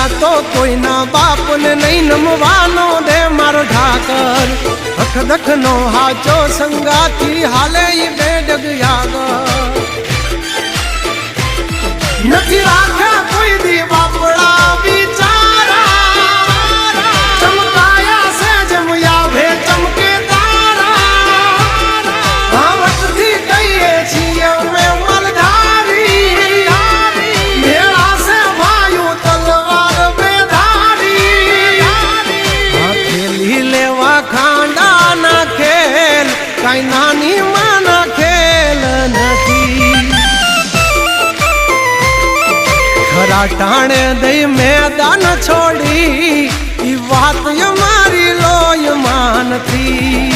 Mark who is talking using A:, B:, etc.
A: પેલા તો કોઈના બાપને નહીં નમવાનો દે મારો ઠાકર અખદખ નો હાચો સંગાથી હાલે ઈ બેડગ યાગર નથી રાખ્યા કોઈ દી બાપડા બિચારા ચમકાયા છે જેમ યાભે ચમકે તારા ભાવતથી કહીએ છીએ અમે મલધારી મેળા છે ભાયું તલવાર બેધારી ખેલી લેવા ખાંડા ના ખેલ કઈ નાની માના ખેલ નથી ખરા ટાણે દઈ મેદાન છોડી ઈ વાત અમારી લોય માનતી